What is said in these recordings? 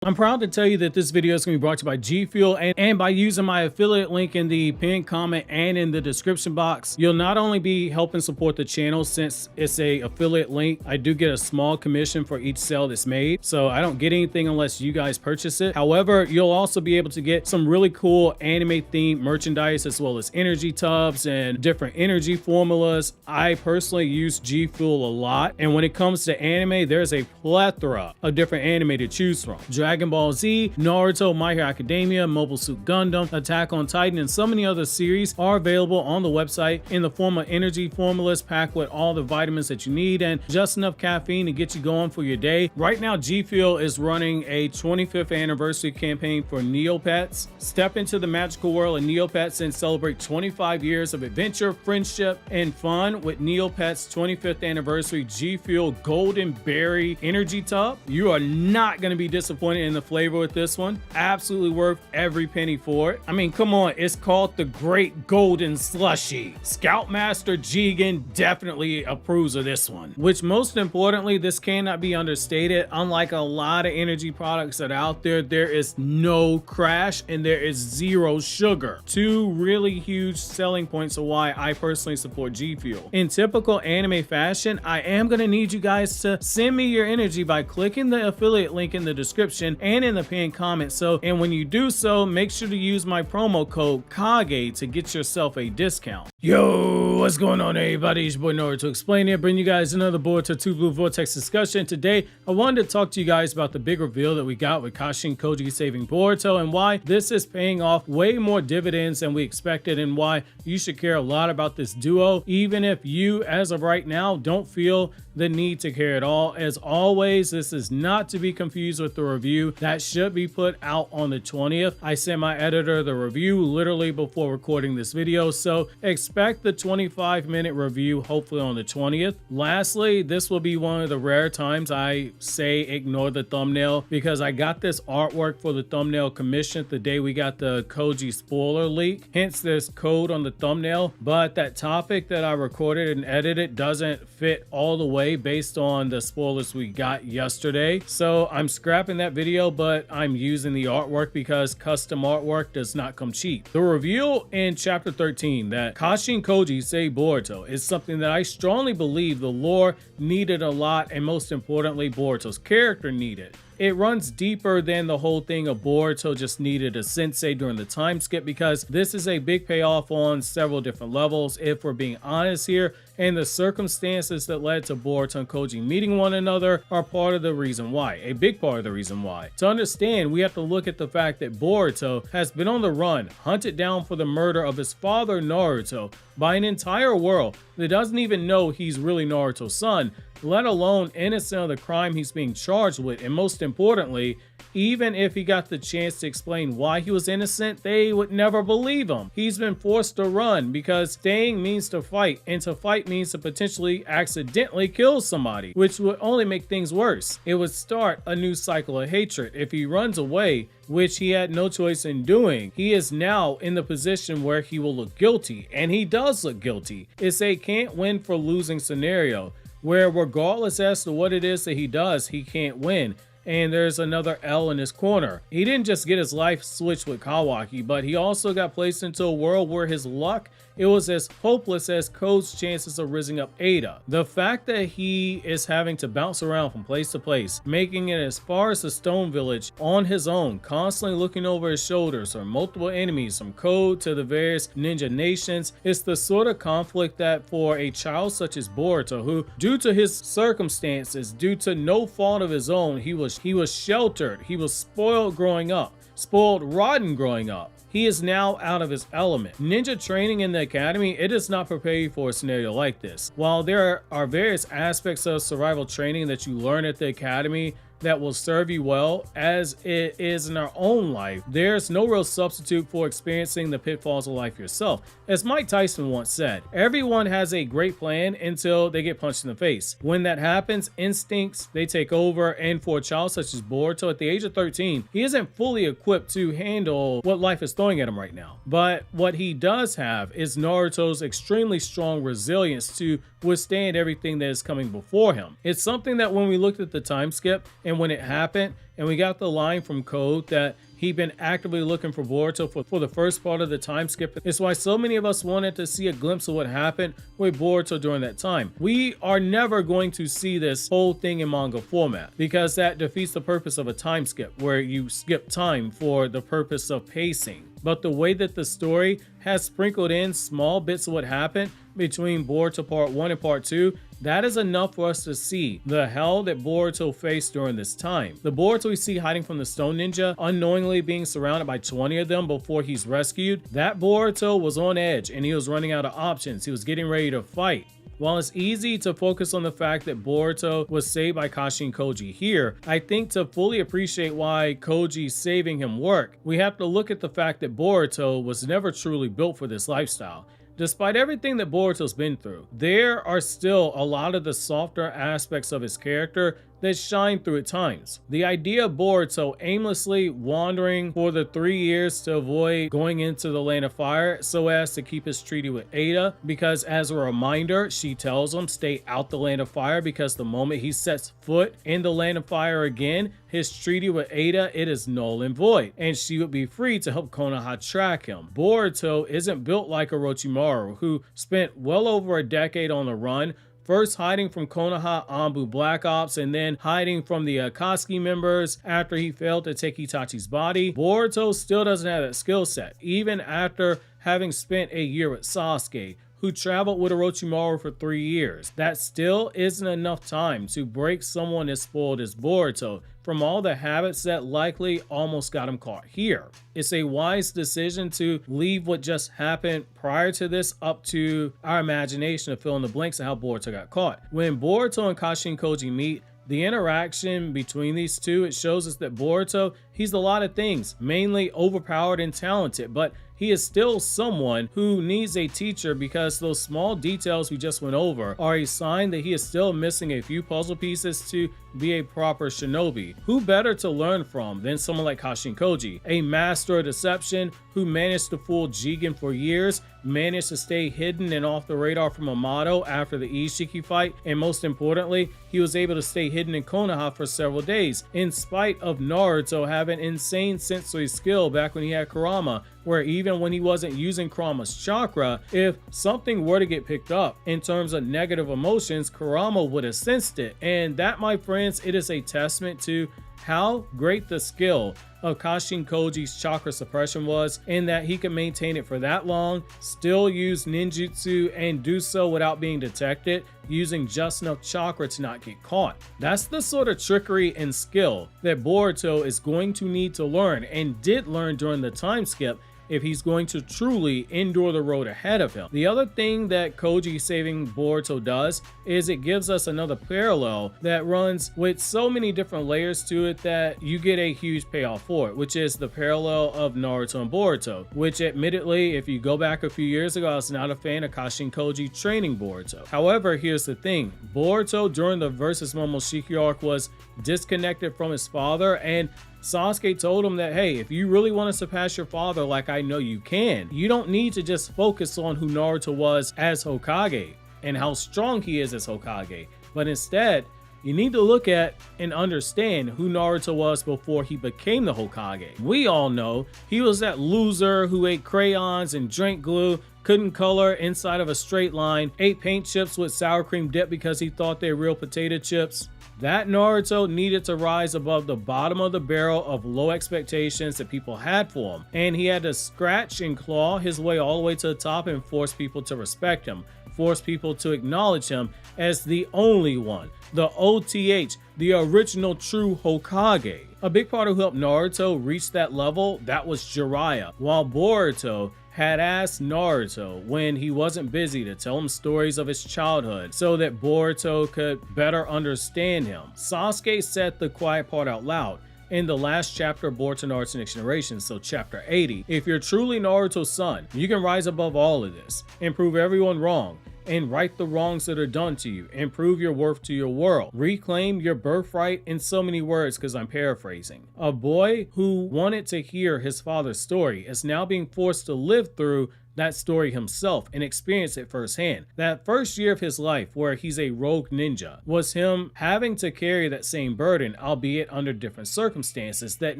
I'm proud to tell you that this video is going to be brought to you by G Fuel, and by using my affiliate link in the pinned comment and in the description box, you'll not only be helping support the channel since it's a affiliate link. I do get a small commission for each sale that's made, so I don't get anything unless you guys purchase it. However, you'll also be able to get some really cool anime themed merchandise as well as energy tubs and different energy formulas. I personally use G Fuel a lot, and when it comes to anime, there's a plethora of different anime to choose from. Dragon Ball Z, Naruto, My Hero Academia, Mobile Suit Gundam, Attack on Titan, and so many other series are available on the website in the form of energy formulas packed with all the vitamins that you need and just enough caffeine to get you going for your day. Right now, G Fuel is running a 25th anniversary campaign for Neopets. Step into the magical world of Neopets and celebrate 25 years of adventure, friendship, and fun with Neopets' 25th anniversary G Fuel Golden Berry Energy Tub. You are not going to be disappointed in the flavor with this one. Absolutely worth every penny for it. I mean, come on, it's called the Great Golden Slushy. Scoutmaster Jigen definitely approves of this one. Which, most importantly, this cannot be understated. Unlike a lot of energy products that are out there, there is no crash and there is zero sugar. Two really huge selling points of why I personally support G Fuel. In typical anime fashion, I am going to need you guys to send me your energy by clicking the affiliate link in the description and in the pinned comment. And when you do so, make sure to use my promo code KAGE to get yourself a discount. Yo, what's going on, everybody? It's your boy Naruto Explain here, bring you guys another Boruto 2 Blue Vortex discussion. Today, I wanted to talk to you guys about the big reveal that we got with Kashin Koji saving Boruto and why this is paying off way more dividends than we expected, and why you should care a lot about this duo, even if you, as of right now, don't feel the need to care at all. As always, this is not to be confused with the review that should be put out on the 20th. I sent my editor the review literally before recording this video, so expect the 25-minute review hopefully on the 20th. Lastly, this will be one of the rare times I say ignore the thumbnail, because I got this artwork for the thumbnail commissioned the day we got the Koji spoiler leak. Hence, there's code on the thumbnail, but that topic that I recorded and edited doesn't fit all the way based on the spoilers we got yesterday. So I'm scrapping that video, but I'm using the artwork because custom artwork does not come cheap. The reveal in chapter 13 that Kashin Koji saved Boruto is something that I strongly believe the lore needed a lot, and most importantly, Boruto's character needed. It runs deeper than the whole thing of Boruto just needed a sensei during the time skip, because this is a big payoff on several different levels, if we're being honest here, and the circumstances that led to Boruto and Koji meeting one another are part of the reason why, a big part of the reason why. To understand, we have to look at the fact that Boruto has been on the run, hunted down for the murder of his father Naruto by an entire world that doesn't even know he's really Naruto's son, let alone innocent of the crime he's being charged with. And most importantly, even if he got the chance to explain why he was innocent, they would never believe him. He's been forced to run because staying means to fight, and to fight means to potentially accidentally kill somebody, which would only make things worse. It would start a new cycle of hatred. If he runs away, which he had no choice in doing, he is now in the position where he will look guilty, and he does look guilty. It's a can't win for losing scenario, where regardless as to what it is that he does, he can't win. And there's another L in his corner. He didn't just get his life switched with Kawaki, but he also got placed into a world where his luck, it was as hopeless as Code's chances of rising up Ada. The fact that he is having to bounce around from place to place, making it as far as the Stone Village on his own, constantly looking over his shoulders or multiple enemies from Code to the various ninja nations, it's the sort of conflict that for a child such as Boruto, who due to his circumstances, due to no fault of his own, he was sheltered, he was spoiled growing up, spoiled rotten growing up. He is now out of his element. Ninja training in the academy, it does not prepare you for a scenario like this. While there are various aspects of survival training that you learn at the academy that will serve you well as it is in our own life, there's no real substitute for experiencing the pitfalls of life yourself. As Mike Tyson once said, everyone has a great plan until they get punched in the face. When that happens, instincts, they take over, and for a child such as Boruto at the age of 13, he isn't fully equipped to handle what life is throwing at him right now. But what he does have is Naruto's extremely strong resilience to withstand everything that is coming before him. It's something that when we looked at the time skip And when it happened, and we got the line from Code that he'd been actively looking for Boruto for the first part of the time skip. It's why so many of us wanted to see a glimpse of what happened with Boruto during that time. We are never going to see this whole thing in manga format because that defeats the purpose of a time skip where you skip time for the purpose of pacing. But the way that the story has sprinkled in small bits of what happened between Boruto Part 1 and Part 2, that is enough for us to see the hell that Boruto faced during this time. The Boruto we see hiding from the Stone Ninja, unknowingly being surrounded by 20 of them before he's rescued, that Boruto was on edge and he was running out of options. He was getting ready to fight. While it's easy to focus on the fact that Boruto was saved by Kashin Koji here, I think to fully appreciate why Koji saving him worked, we have to look at the fact that Boruto was never truly built for this lifestyle. Despite everything that Boruto's been through, there are still a lot of the softer aspects of his character that shine through at times. The idea of Boruto aimlessly wandering for the 3 years to avoid going into the Land of Fire so as to keep his treaty with Ada, because as a reminder, she tells him stay out the Land of Fire because the moment he sets foot in the Land of Fire again, his treaty with Ada, it is null and void, and she would be free to help Konoha track him. Boruto isn't built like Orochimaru, who spent well over a decade on the run, first hiding from Konoha Anbu Black Ops and then hiding from the Akatsuki members after he failed to take Itachi's body. Boruto still doesn't have that skill set, even after having spent a year with Sasuke, who traveled with Orochimaru for 3 years. That still isn't enough time to break someone as spoiled as Boruto from all the habits that likely almost got him caught here. It's a wise decision to leave what just happened prior to this up to our imagination to fill in the blanks of how Boruto got caught. When Boruto and Kashin Koji meet, the interaction between these two, it shows us that Boruto, he's a lot of things, mainly overpowered and talented, but he is still someone who needs a teacher because those small details we just went over are a sign that he is still missing a few puzzle pieces to be a proper shinobi. Who better to learn from than someone like Kashin Koji, a master of deception who managed to fool Jigen for years, managed to stay hidden and off the radar from Amato after the Ishiki fight, and most importantly, he was able to stay hidden in Konoha for several days, in spite of Naruto having insane sensory skill back when he had Kurama, where even when he wasn't using Kurama's chakra, if something were to get picked up in terms of negative emotions, Kurama would have sensed it. And that, my friends, it is a testament to how great the skill of Kashin Koji's chakra suppression was, in that he could maintain it for that long, still use ninjutsu and do so without being detected, using just enough chakra to not get caught. That's the sort of trickery and skill that Boruto is going to need to learn, and did learn during the time skip, if he's going to truly endure the road ahead of him. The other thing that Koji saving Boruto does is it gives us another parallel that runs with so many different layers to it that you get a huge payoff for it, which is the parallel of Naruto and Boruto, which admittedly, if you go back a few years ago, I was not a fan of Kashin Koji training Boruto. However, here's the thing. Boruto during the versus Momoshiki arc was disconnected from his father, and Sasuke told him that, hey, if you really want to surpass your father like I know you can, you don't need to just focus on who Naruto was as Hokage and how strong he is as Hokage, but instead, you need to look at and understand who Naruto was before he became the Hokage. We all know he was that loser who ate crayons and drank glue, couldn't color inside of a straight line, ate paint chips with sour cream dip because he thought they were real potato chips. That Naruto needed to rise above the bottom of the barrel of low expectations that people had for him, and he had to scratch and claw his way all the way to the top and force people to respect him, force people to acknowledge him as the only one, the OTH, the original true Hokage. A big part of who helped Naruto reach that level, that was Jiraiya, while Boruto had asked Naruto when he wasn't busy to tell him stories of his childhood so that Boruto could better understand him. Sasuke said the quiet part out loud in the last chapter of Boruto Naruto Next Generation, so chapter 80. If you're truly Naruto's son, you can rise above all of this and prove everyone wrong, and right the wrongs that are done to you, and prove your worth to your world. Reclaim your birthright, in so many words because I'm paraphrasing. A boy who wanted to hear his father's story is now being forced to live through that story himself and experience it firsthand. That first year of his life, where he's a rogue ninja, was him having to carry that same burden, albeit under different circumstances, that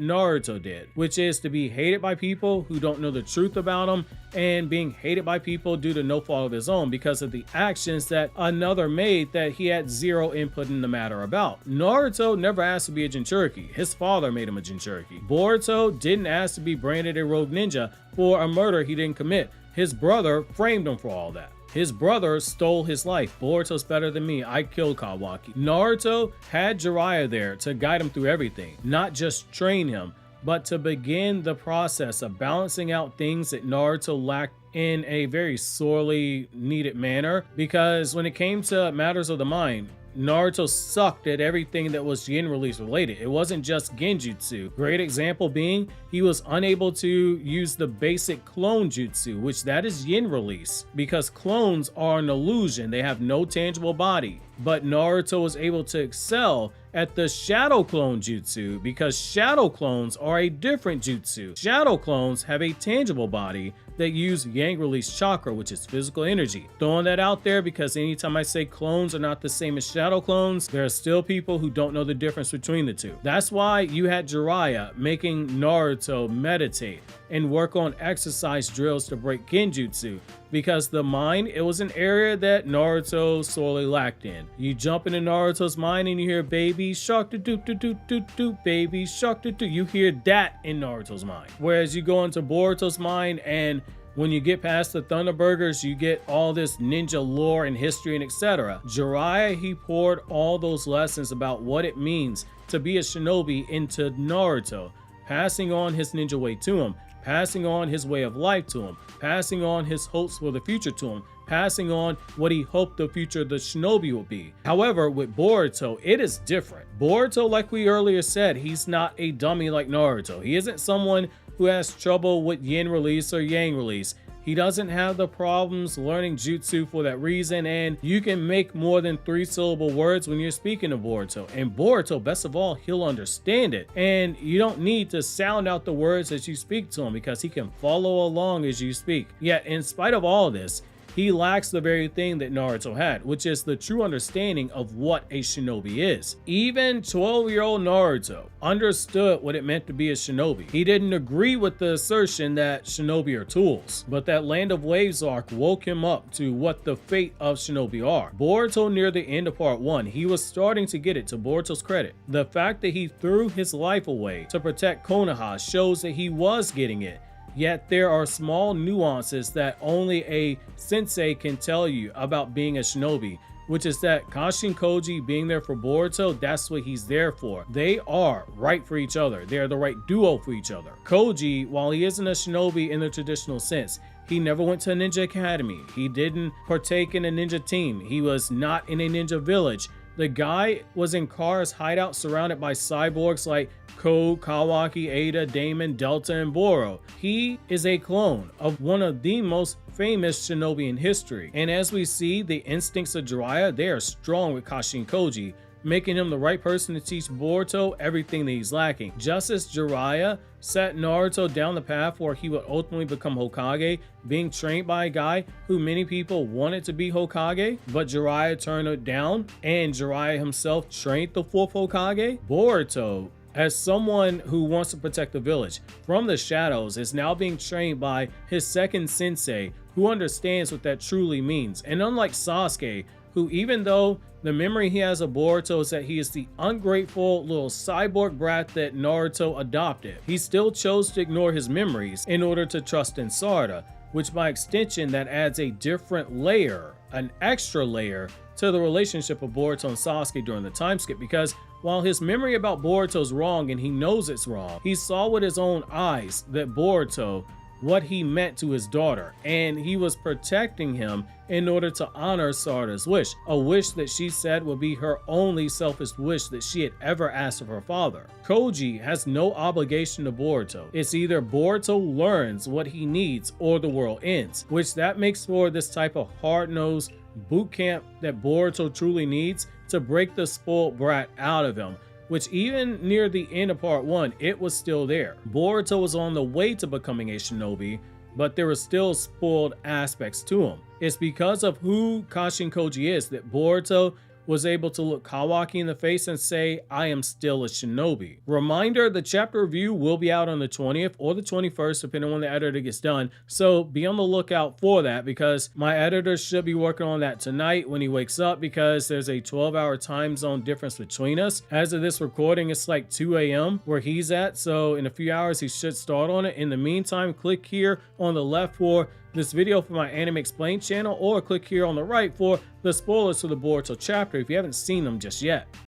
Naruto did, which is to be hated by people who don't know the truth about him, and being hated by people due to no fault of his own because of the actions that another made that he had zero input in the matter about. Naruto never asked to be a Jinchuriki. His father made him a Jinchuriki. Boruto didn't ask to be branded a rogue ninja for a murder he didn't commit. His brother framed him for all that. His brother stole his life. Boruto's better than me. I killed Kawaki. Naruto had Jiraiya there to guide him through everything, not just train him, but to begin the process of balancing out things that Naruto lacked in a very sorely needed manner. Because when it came to matters of the mind, Naruto sucked at everything that was yin release related. It wasn't just genjutsu. Great example being, he was unable to use the basic clone jutsu, which that is yin release, because clones are an illusion. They have no tangible body. But Naruto was able to excel at the shadow clone jutsu because shadow clones are a different jutsu. Shadow clones have a tangible body that use yang release chakra, which is physical energy. Throwing that out there because anytime I say clones are not the same as shadow clones, there are still people who don't know the difference between the two. That's why you had Jiraiya making Naruto meditate and work on exercise drills to break genjutsu, because the mind, it was an area that Naruto sorely lacked in. You jump into Naruto's mind and you hear baby shark do do do do do do, baby shark do do. You hear that in Naruto's mind. Whereas you go into Boruto's mind, and when you get past the Thunderburgers, you get all this ninja lore and history and etc. Jiraiya, he poured all those lessons about what it means to be a shinobi into Naruto, passing on his ninja way to him, passing on his way of life to him, passing on his hopes for the future to him, passing on what he hoped the future of the shinobi would be. However, with Boruto, it is different. Boruto, like we earlier said, he's not a dummy like Naruto. He isn't someone who has trouble with yin release or yang release. He doesn't have the problems learning jutsu for that reason, and you can make more than 3-syllable words when you're speaking to Boruto. And Boruto, best of all, he'll understand it. And you don't need to sound out the words as you speak to him because he can follow along as you speak. Yet, in spite of all this, he lacks the very thing that Naruto had, which is the true understanding of what a shinobi is. Even 12-year-old Naruto understood what it meant to be a shinobi. He didn't agree with the assertion that shinobi are tools, but that Land of Waves arc woke him up to what the fate of shinobi are. Boruto, near the end of part 1, he was starting to get it, to Boruto's credit. The fact that he threw his life away to protect Konoha shows that he was getting it. Yet there are small nuances that only a sensei can tell you about being a shinobi, which is that Kashin Koji being there for Boruto, that's what he's there for. They are right for each other. They are the right duo for each other. Koji, while he isn't a shinobi in the traditional sense, he never went to a ninja academy. He didn't partake in a ninja team. He was not in a ninja village. The guy was in Kara's hideout surrounded by cyborgs like Ko, Kawaki, Ada, Damon, Delta, and Boro. He is a clone of one of the most famous shinobi in history. And as we see, the instincts of Jiraiya, they are strong with Kashin Koji, making him the right person to teach Boruto everything that he's lacking. Just as Jiraiya set Naruto down the path where he would ultimately become Hokage, being trained by a guy who many people wanted to be Hokage, but Jiraiya turned it down, and Jiraiya himself trained the 4th Hokage. Boruto, as someone who wants to protect the village from the shadows, is now being trained by his second sensei, who understands what that truly means. And unlike Sasuke, who, even though the memory he has of Boruto is that he is the ungrateful little cyborg brat that Naruto adopted, he still chose to ignore his memories in order to trust in Sarada, which by extension that adds a different layer, an extra layer, to the relationship of Boruto and Sasuke during the time skip, because while his memory about Boruto is wrong and he knows it's wrong, he saw with his own eyes that Boruto, what he meant to his daughter, and he was protecting him in order to honor Sarada's wish, a wish that she said would be her only selfish wish that she had ever asked of her father. Koji has no obligation to Boruto. It's either Boruto learns what he needs or the world ends, which that makes for this type of hard-nosed boot camp that Boruto truly needs to break the spoiled brat out of him, which even near the end of part 1, it was still there. Boruto was on the way to becoming a shinobi, but there are still spoiled aspects to him. It's because of who Kashin Koji is that Boruto was able to look Kawaki in the face and say, I am still a shinobi. Reminder, the chapter review will be out on the 20th or the 21st, depending on when the editor gets done. So be on the lookout for that, because my editor should be working on that tonight when he wakes up, because there's a 12-hour time zone difference between us. As of this recording, it's like 2 a.m. where he's at. So in a few hours, he should start on it. In the meantime, click here on the left for this video for my Anime Explained channel, or click here on the right for the spoilers for the Boruto chapter if you haven't seen them just yet.